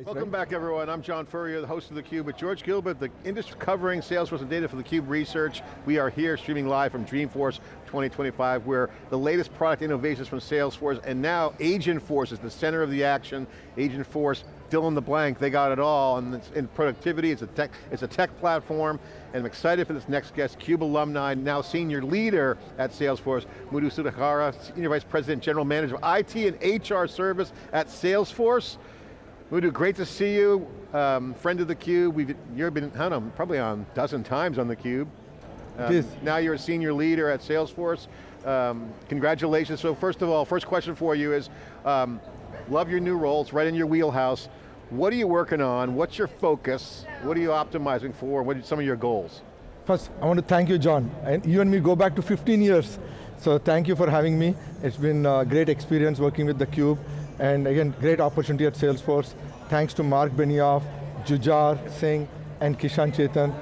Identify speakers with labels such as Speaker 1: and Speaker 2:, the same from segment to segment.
Speaker 1: Welcome back everyone, I'm John Furrier, the host of theCUBE with George Gilbert, the industry covering Salesforce and data for theCUBE Research. We are here streaming live from Dreamforce 2025, where the latest product innovations from Salesforce, and now Agentforce is the center of the action. Agentforce, fill in the blank, they got it all, and it's in productivity, it's a tech platform, and I'm excited for this next guest, CUBE alumni, now senior leader at Salesforce, Muddu Sudhakar, Senior Vice President, General Manager of IT and HR Service at Salesforce. Moodhu, great to see you. Friend of theCUBE. You've been, I don't know, probably on a dozen times on theCUBE. Now you're a senior leader at Salesforce. Congratulations. So first of all, first question for you is, love your new role, it's right in your wheelhouse. What are you working on? What's your focus? What are you optimizing for? What are some of your goals?
Speaker 2: First, I want to thank you, John. And you and me go back to 15 years. So thank you for having me. It's been a great experience working with theCUBE. And again, great opportunity at Salesforce. Thanks to Mark Benioff, Jujar Singh, and Kishan Chetan.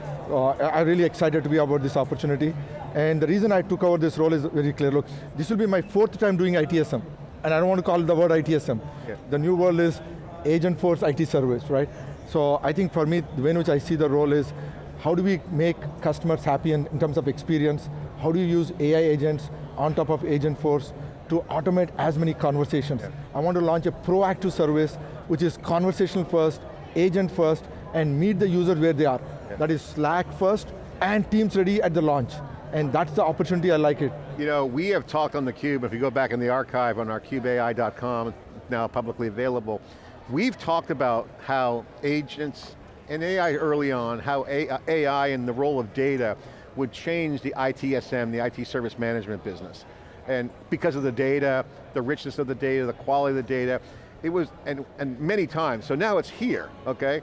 Speaker 2: I'm really excited to be about this opportunity. And the reason I took over this role is very clear. Look, this will be my 4th time doing ITSM. And I don't want to call it the word ITSM. Yeah. The new world is Agentforce IT Service, right? So I think for me, the way in which I see the role is, how do we make customers happy in terms of experience? How do you use AI agents on top of Agentforce to automate as many conversations? Yeah. I want to launch a proactive service, which is conversational first, agent first, and meet the user where they are. Yeah. That is Slack first, and Teams ready at the launch. And that's the opportunity, I like it.
Speaker 1: You know, we have talked on theCUBE, if you go back in the archive on our cubeai.com, now publicly available, we've talked about how agents, and AI early on, how AI and the role of data would change the ITSM, the IT service management business. And because of the data, the richness of the data, the quality of the data, it was, and many times, so now it's here, okay?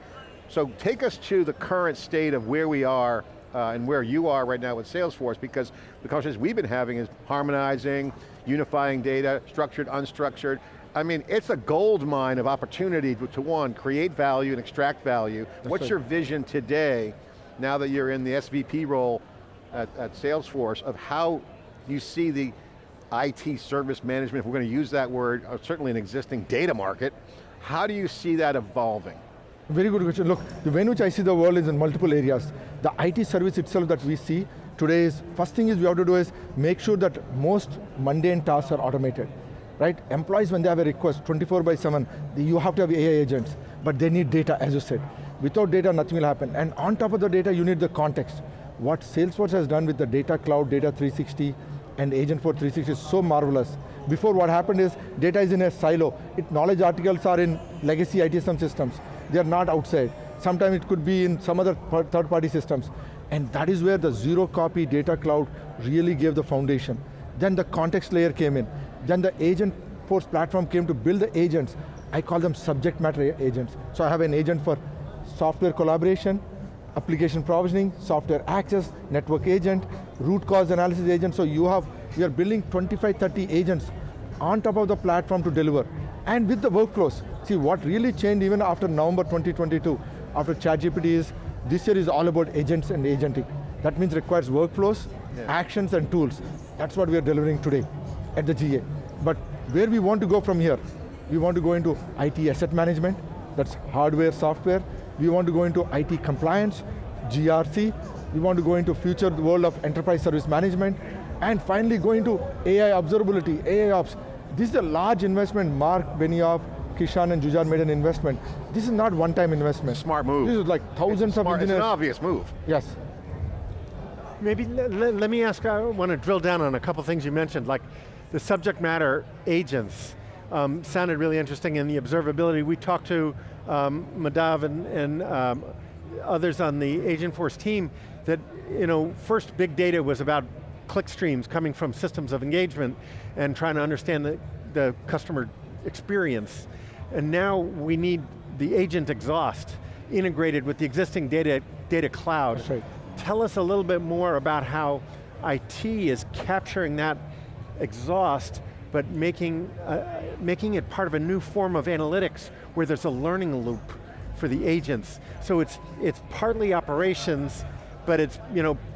Speaker 1: So take us to the current state of where we are and where you are right now with Salesforce, because the conversations we've been having is harmonizing, unifying data, structured, unstructured. I mean, it's a gold mine of opportunity to one, create value and extract value. That's What's your vision today, now that you're in the SVP role at Salesforce, of how you see the IT service management, if we're going to use that word, certainly an existing data market, how do you see that evolving?
Speaker 2: Very good question. Look, the way in which I see the world is in multiple areas. The IT service itself that we see today is, first thing is we have to do is make sure that most mundane tasks are automated, right? Employees, when they have a request 24/7, you have to have AI agents, but they need data, as you said. Without data, nothing will happen. And on top of the data, you need the context. What Salesforce has done with the Data Cloud, Data 360, and Agentforce 360 is so marvelous. Before, what happened is, data is in a silo. Knowledge articles are in legacy ITSM systems. They are not outside. Sometimes it could be in some other third-party systems. And that is where the zero-copy Data Cloud really gave the foundation. Then the context layer came in. Then the Agentforce platform came to build the agents. I call them subject matter agents. So I have an agent for software collaboration, application provisioning, software access, network agent, root cause analysis agent. So we are building 25, 30 agents on top of the platform to deliver. And with the workflows, see what really changed even after November 2022, after ChatGPT is, this year is all about agents and agentic. That means requires workflows, actions and tools. That's what we are delivering today at the GA. But where we want to go from here, we want to go into IT asset management, that's hardware, software. We want to go into IT compliance, GRC. We want to go into future world of enterprise service management. And finally go into AI observability, AIOps. This is a large investment. Mark Benioff, Kishan and Jujar made an investment. This is not one-time investment.
Speaker 1: Smart move.
Speaker 2: This is like thousands of engineers.
Speaker 1: It's an obvious move.
Speaker 2: Yes.
Speaker 3: Maybe let me ask, I want to drill down on a couple things you mentioned, like the subject matter agents. Sounded really interesting in the observability. We talked to Madhav and others on the Agentforce team that, first big data was about click streams coming from systems of engagement and trying to understand the customer experience. And now we need the agent exhaust integrated with the existing data cloud.
Speaker 2: That's right.
Speaker 3: Tell us a little bit more about how IT is capturing that exhaust, but making it part of a new form of analytics where there's a learning loop for the agents. So it's partly operations, but it's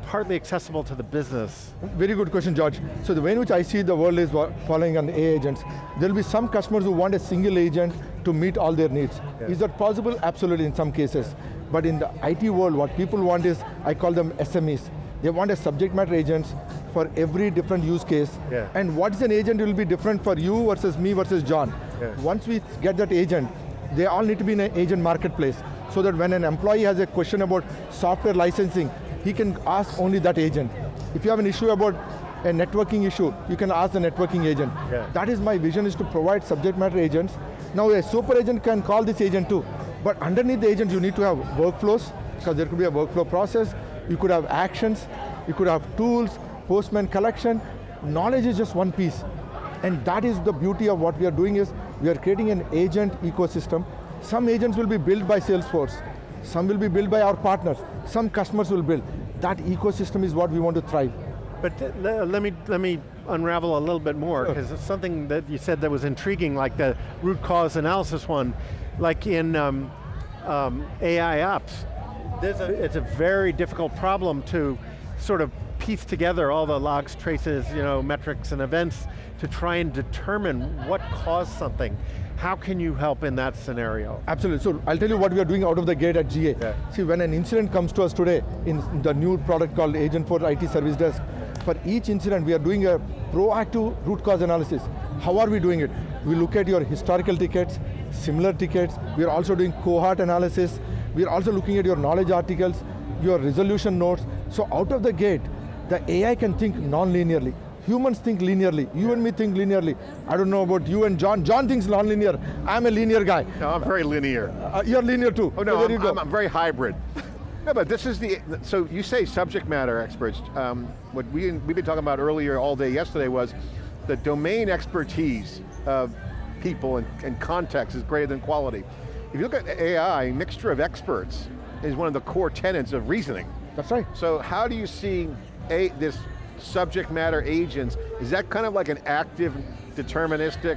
Speaker 3: partly accessible to the business.
Speaker 2: Very good question, George. So the way in which I see the world is following on the AI agents. There'll be some customers who want a single agent to meet all their needs. Yeah. Is that possible? Absolutely in some cases. But in the IT world, what people want is, I call them SMEs. They want a subject matter agents for every different use case. Yeah. And what's an agent will be different for you versus me versus John. Yeah. Once we get that agent, they all need to be in an agent marketplace, so that when an employee has a question about software licensing, he can ask only that agent. If you have an issue about a networking issue, you can ask the networking agent. Yeah. That is my vision, is to provide subject matter agents. Now a super agent can call this agent too, but underneath the agent you need to have workflows, because there could be a workflow process, you could have actions, you could have tools, postman collection. Knowledge is just one piece. And that is the beauty of what we are doing, is we are creating an agent ecosystem. Some agents will be built by Salesforce, some will be built by our partners, some customers will build. That ecosystem is what we want to thrive.
Speaker 3: But let me unravel a little bit more, because it's something that you said that was intriguing, like the root cause analysis one, like in AIOps. It's a very difficult problem to sort of piece together all the logs, traces, metrics and events to try and determine what caused something. How can you help in that scenario?
Speaker 2: Absolutely, so I'll tell you what we are doing out of the gate at GA. Yeah. See, when an incident comes to us today, in the new product called Agentforce IT Service Desk, for each incident we are doing a proactive root cause analysis. How are we doing it? We look at your historical tickets, similar tickets, we are also doing cohort analysis, we are also looking at your knowledge articles, your resolution notes. So out of the gate, the AI can think non-linearly. Humans think linearly, you and me think linearly. I don't know about you and John. John thinks non-linear. I'm a linear guy.
Speaker 1: No, I'm very linear.
Speaker 2: You're linear too.
Speaker 1: Oh no, I'm very hybrid. No, but this is so you say subject matter experts. What we've been talking about earlier all day yesterday was the domain expertise of people and context is greater than quality. If you look at AI, mixture of experts is one of the core tenets of reasoning.
Speaker 2: That's right.
Speaker 1: So how do you see this subject matter agents, is that kind of like an active, deterministic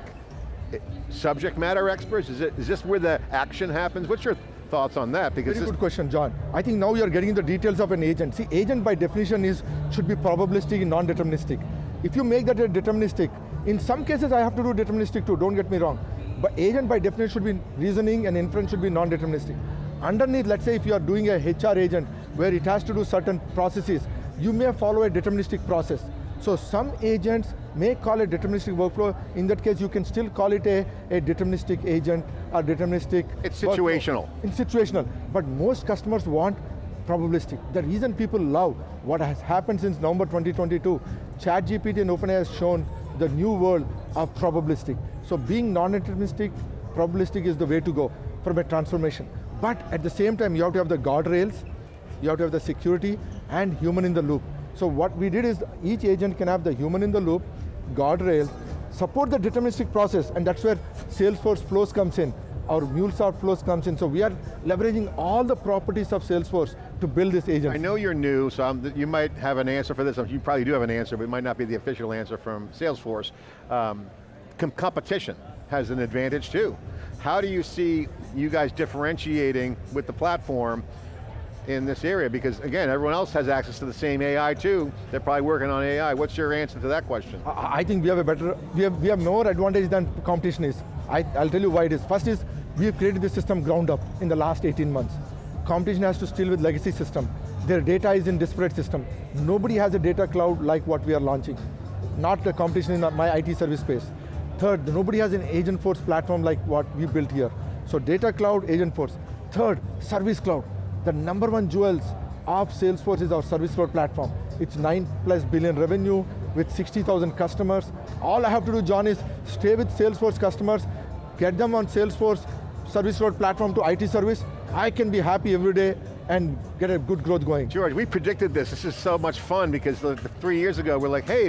Speaker 1: subject matter experts? Is this where the action happens? What's your thoughts on that?
Speaker 2: Because very good question, John. I think now you're getting the details of an agent. See, agent by definition should be probabilistic and non-deterministic. If you make that a deterministic, in some cases I have to do deterministic too, don't get me wrong. But agent by definition should be reasoning and inference should be non-deterministic. Underneath, let's say if you are doing a HR agent where it has to do certain processes, you may follow a deterministic process. So some agents may call a deterministic workflow. In that case, you can still call it a deterministic agent or deterministic.
Speaker 1: It's situational.
Speaker 2: It's situational, but most customers want probabilistic. The reason people love what has happened since November 2022, ChatGPT and OpenAI has shown the new world of probabilistic. So being non-deterministic, probabilistic is the way to go from a transformation. But at the same time, you have to have the guardrails, you have to have the security, and human in the loop. So what we did is each agent can have the human in the loop, guardrails, support the deterministic process, and that's where Salesforce flows comes in, our MuleSoft flows comes in. So we are leveraging all the properties of Salesforce to build this agent.
Speaker 1: I know you're new, so you might have an answer for this. You probably do have an answer, but it might not be the official answer from Salesforce. Competition has an advantage too. How do you see you guys differentiating with the platform in this area? Because again, everyone else has access to the same AI too. They're probably working on AI. What's your answer to that question?
Speaker 2: I think we have more advantage than competition is. I'll tell you why it is. First is, we have created this system ground up in the last 18 months. Competition has to still with legacy system. Their data is in disparate system. Nobody has a data cloud like what we are launching. Not the competition in my IT service space. Third, nobody has an Agentforce platform like what we built here. So data cloud, Agentforce. Third, service cloud. The number one jewels of Salesforce is our service cloud platform. It's 9+ billion revenue with 60,000 customers. All I have to do, John, is stay with Salesforce customers, get them on Salesforce service cloud platform to IT service. I can be happy every day and get a good growth going.
Speaker 1: George, we predicted this. This is so much fun because 3 years ago we're like, hey,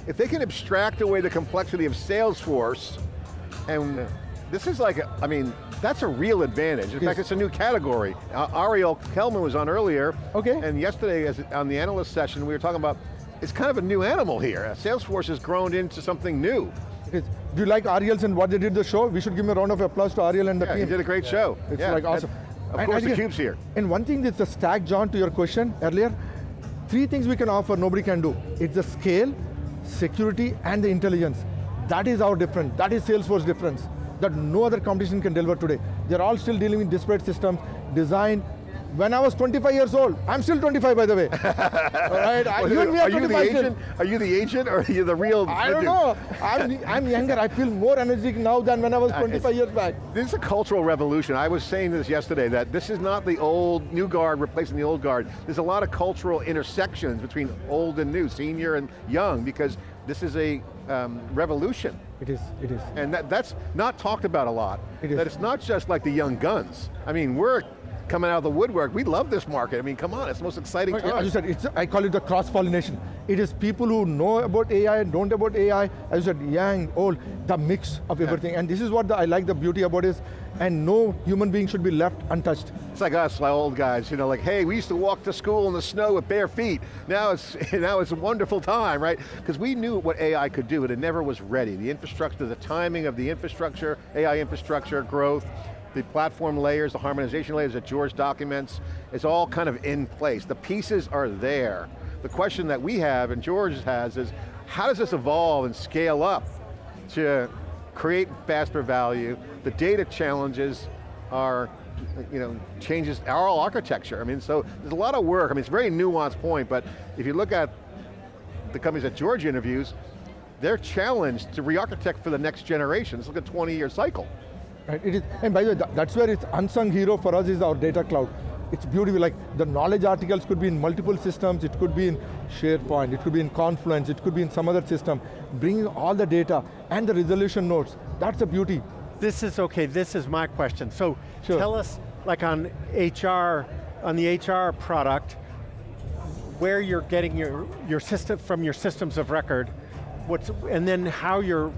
Speaker 1: if they can abstract away the complexity of Salesforce, and this is like, that's a real advantage. In fact, it's a new category. Ariel Kelman was on earlier, and yesterday on the analyst session we were talking about, it's kind of a new animal here. Salesforce has grown into something new.
Speaker 2: Do you like Ariel's and what they did the show? We should give him a round of applause to Ariel and the team.
Speaker 1: He did a great show.
Speaker 2: It's like awesome.
Speaker 1: Of course, theCUBE's here.
Speaker 2: And one thing that's the stack, John, to your question earlier, 3 things we can offer, nobody can do. It's the scale, security, and the intelligence. That is our difference, that is Salesforce difference, that no other competition can deliver today. They're all still dealing with disparate systems, design. When I was 25 years old, I'm still 25 by the way. All right,
Speaker 1: are you the agent? Are you the agent or are you the real?
Speaker 2: I don't know, I'm younger, I feel more energetic now than when I was 25 years back.
Speaker 1: This is a cultural revolution. I was saying this yesterday, that this is not the old, new guard replacing the old guard. There's a lot of cultural intersections between old and new, senior and young, because this is a revolution.
Speaker 2: It is.
Speaker 1: And that's not talked about a lot. That it's not just like the young guns. I mean, we're coming out of the woodwork. We love this market. I mean, come on, it's the most exciting time.
Speaker 2: As you said, I call it the cross-pollination. It is people who know about AI, don't about AI, as you said, young, old, the mix of everything. And this is what I like the beauty about is, and no human being should be left untouched.
Speaker 1: It's like us, like old guys, you know, like, hey, we used to walk to school in the snow with bare feet. Now it's a wonderful time, right? Because we knew what AI could do, but it never was ready. The infrastructure, the timing of the infrastructure, AI infrastructure growth, the platform layers, the harmonization layers that George documents, is all kind of in place. The pieces are there. The question that we have, and George has, is how does this evolve and scale up to create faster value? The data challenges are, changes our whole architecture. I mean, so there's a lot of work. I mean, it's a very nuanced point, but if you look at the companies that George interviews, they're challenged to re-architect for the next generation. It's like a 20-year cycle.
Speaker 2: Right, it is, and by the way, that's where it's unsung hero for us is our data cloud. It's beautiful, like the knowledge articles could be in multiple systems, it could be in SharePoint, it could be in Confluence, it could be in some other system, bringing all the data and the resolution nodes, that's the beauty.
Speaker 3: This is okay, this is my question. So tell us, like on HR, on the HR product, where you're getting your system from your systems of record, and then how you're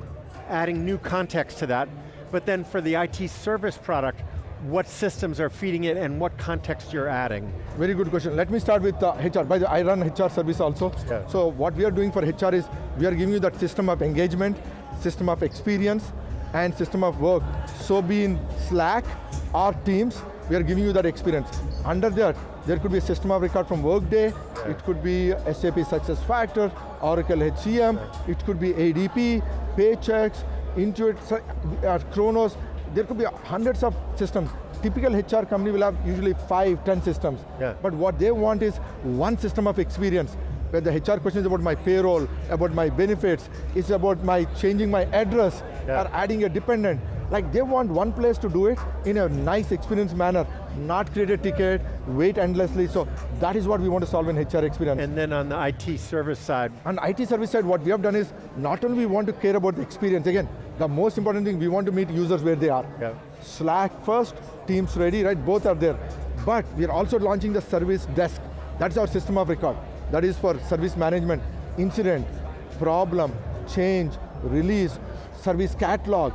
Speaker 3: adding new context to that. But then for the IT service product, what systems are feeding it and what context you're adding?
Speaker 2: Very good question. Let me start with HR. By the way, I run HR service also. Yeah. So what we are doing for HR is, we are giving you that system of engagement, system of experience, and system of work. So be in Slack or Teams, we are giving you that experience. Under that, there could be a system of record from Workday, it could be SAP SuccessFactors, Oracle HCM, it could be ADP, Paychecks, Intuit, Kronos, there could be hundreds of systems. Typical HR company will have usually 5, 10 systems. Yeah. But what they want is one system of experience, where the HR question is about my payroll, about my benefits, it's about my changing my address, or adding a dependent. Like they want one place to do it in a nice experience manner, not create a ticket, wait endlessly. So that is what we want to solve in HR experience.
Speaker 3: And then on the IT service side?
Speaker 2: On the IT service side, what we have done is, not only we want to care about the experience, again, the most important thing, we want to meet users where they are. Yeah. Slack first, Teams ready, right? Both are there. But we are also launching the service desk. That's our system of record. That is for service management, incident, problem, change, release, service catalog,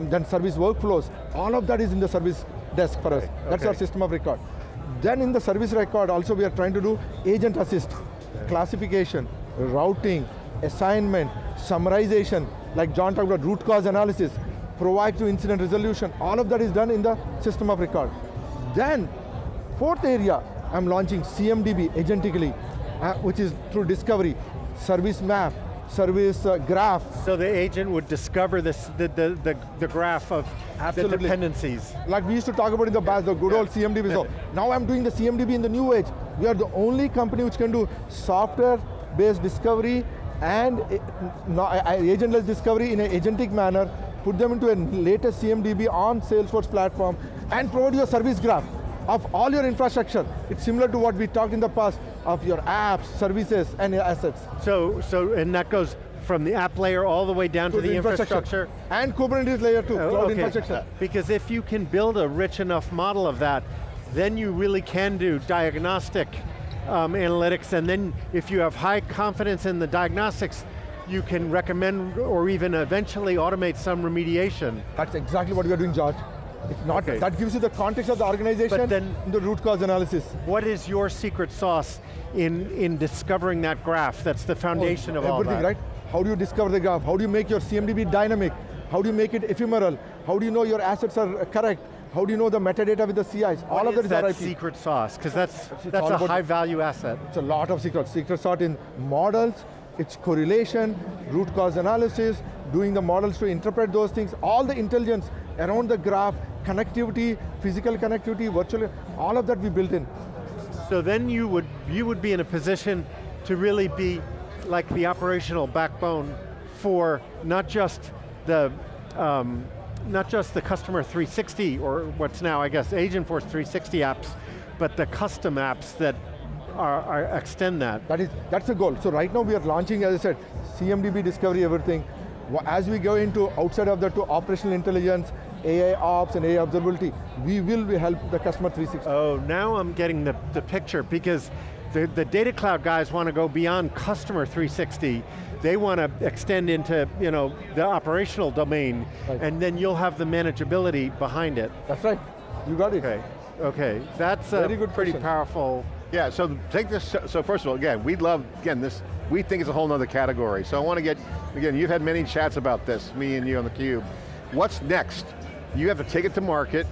Speaker 2: then service workflows. All of that is in the service desk for us. That's our system of record. Then in the service record also we are trying to do agent assist, classification, routing, assignment, summarization, like John talked about root cause analysis, proactive incident resolution, all of that is done in the system of record. Then, fourth area, I'm launching CMDB agentically, which is through discovery, service map, service graph.
Speaker 3: So the agent would discover this, the graph of the dependencies.
Speaker 2: Like we used to talk about in the past, the good old CMDB. So now I'm doing the CMDB in the new age. We are the only company which can do software-based discovery and agentless discovery in an agentic manner, put them into a latest CMDB on Salesforce platform, and provide you a service graph of all your infrastructure. It's similar to what we talked in the past of your apps, services, and your assets.
Speaker 3: And that goes from the app layer all the way down to the infrastructure.
Speaker 2: And Kubernetes layer too, cloud infrastructure.
Speaker 3: Because if you can build a rich enough model of that, then you really can do diagnostic analytics, and then if you have high confidence in the diagnostics, you can recommend or even eventually automate some remediation.
Speaker 2: That's exactly what we are doing, George. It's not, that gives you the context of the organization, but then the root cause analysis.
Speaker 3: What is your secret sauce in discovering that graph? That's the foundation of all that.
Speaker 2: Everything, right? How do you discover the graph? How do you make your CMDB dynamic? How do you make it ephemeral? How do you know your assets are correct? How do you know the metadata with the CIs? All of that is our IP.
Speaker 3: Secret sauce? Because that's
Speaker 2: all
Speaker 3: a
Speaker 2: about
Speaker 3: high value asset.
Speaker 2: It's a lot of secrets. Secret sauce in models, it's correlation, root cause analysis, doing the models to interpret those things, all the intelligence around the graph, connectivity, physical connectivity, virtual, all of that we built in.
Speaker 3: So then you would be in a position to really be like the operational backbone for not just the customer 360 or what's now, I guess, Agentforce 360 apps, but the custom apps that extend that.
Speaker 2: That's the goal. So right now we are launching, as I said, CMDB discovery, everything. As we go into outside of that to operational intelligence, AIOps and AI observability, we will help the customer 360.
Speaker 3: Oh, now I'm getting the picture because the Data Cloud guys want to go beyond customer 360. They want to extend into the operational domain, right. And then you'll have the manageability behind it.
Speaker 2: That's right, you got it.
Speaker 3: Okay. That's
Speaker 2: very good
Speaker 3: pretty
Speaker 2: question.
Speaker 3: Powerful.
Speaker 1: Yeah, so take this, so first of all, again, we'd love, this, we think it's a whole nother category. So I want to get, again, you've had many chats about this, me and you on theCUBE. What's next? You have to take it to market.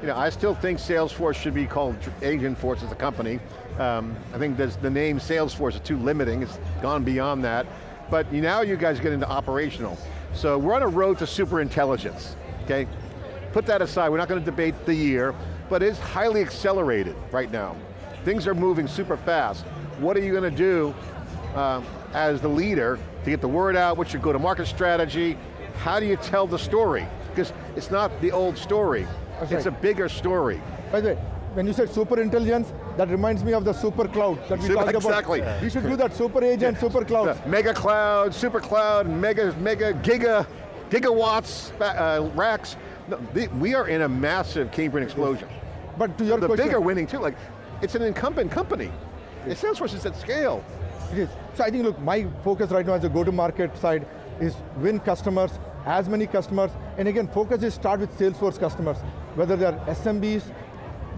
Speaker 1: I still think Salesforce should be called Agentforce as a company. I think the name Salesforce is too limiting, it's gone beyond that. But now you guys get into operational. So we're on a road to super intelligence, okay? Put that aside, we're not going to debate the year, but it's highly accelerated right now. Things are moving super fast. What are you going to do as the leader to get the word out? What's your go-to-market strategy? How do you tell the story? Because it's not the old story, it's a bigger story.
Speaker 2: By the way, when you said super intelligence, that reminds me of the super cloud that we talked about.
Speaker 1: Exactly.
Speaker 2: We should do that, super agent, super cloud.
Speaker 1: Mega cloud, super cloud, mega gigawatts, racks. No, we are in a massive Cambrian explosion.
Speaker 2: But to your
Speaker 1: question,
Speaker 2: the
Speaker 1: big are winning too. Like, it's an incumbent company. Salesforce is at scale.
Speaker 2: It is. So I think, look, my focus right now as a go-to-market side is win customers, as many customers, and again, focus is start with Salesforce customers, whether they're SMBs,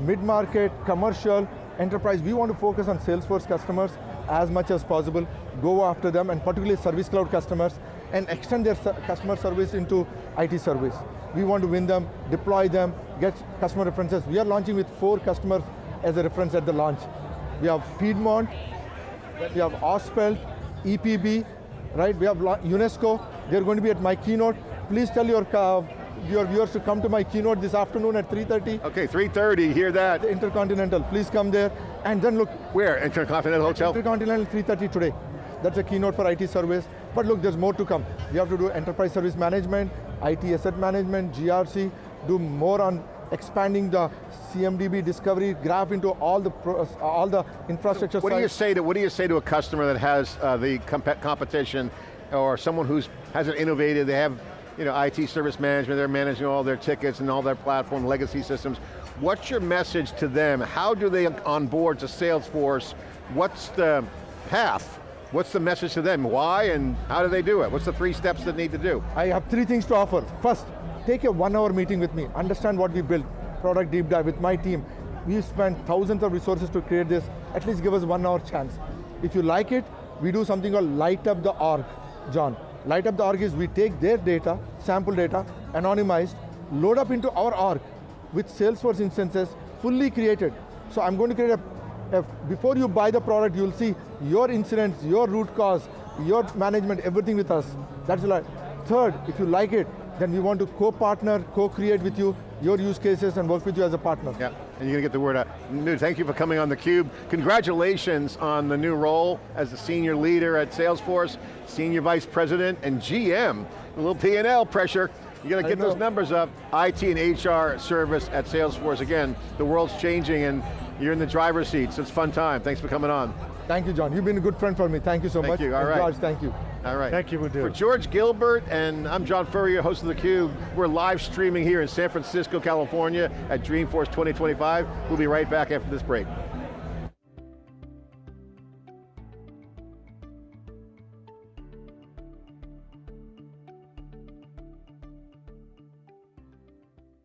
Speaker 2: mid-market, commercial, enterprise. We want to focus on Salesforce customers as much as possible, go after them, and particularly Service Cloud customers, and extend their customer service into IT service. We want to win them, deploy them, get customer references. We are launching with 4 customers as a reference at the launch. We have Piedmont, we have Ausfeld, EPB, right? We have UNESCO. They're going to be at my keynote. Please tell your viewers to come to my keynote this afternoon at 3:30.
Speaker 1: Okay, 3:30, hear that.
Speaker 2: The Intercontinental, please come there. And then look.
Speaker 1: Where, Intercontinental Hotel?
Speaker 2: Intercontinental, 3:30 today. That's a keynote for IT service. But look, there's more to come. We have to do enterprise service management, IT asset management, GRC, do more on expanding the CMDB discovery, graph into all the infrastructure.
Speaker 1: What do you say to a customer that has the competition, or someone who hasn't innovated? They have IT service management, they're managing all their tickets and all their platform legacy systems. What's your message to them? How do they onboard to Salesforce? What's the path? What's the message to them? Why and how do they do it? What's the 3 steps that need to do?
Speaker 2: I have 3 things to offer. First, take a 1-hour meeting with me, understand what we built, product deep dive with my team. We spent thousands of resources to create this, at least give us 1 hour chance. If you like it, we do something called light up the org, John. Light up the org is we take their data, sample data, anonymized, load up into our org with Salesforce instances, fully created. So I'm going to create before you buy the product, you'll see your incidents, your root cause, your management, everything with us. That's right. Third, if you like it, then we want to co-partner, co-create with you, your use cases, and work with you as a partner.
Speaker 1: Yeah, and you're going to get the word out. Moodhu, thank you for coming on theCUBE. Congratulations on the new role as the senior leader at Salesforce, senior vice president and GM. A little P&L pressure. You got to get those numbers up. IT and HR service at Salesforce. Again, the world's changing and you're in the driver's seat, so it's a fun time. Thanks for coming on.
Speaker 2: Thank you, John. You've been a good friend for me. Thank you so much.
Speaker 1: Thank you, all right.
Speaker 2: George, thank you.
Speaker 1: All right.
Speaker 3: Thank you, Moodhu.
Speaker 1: For George Gilbert, and I'm John Furrier, host of theCUBE. We're live streaming here in San Francisco, California at Dreamforce 2025. We'll be right back after this break.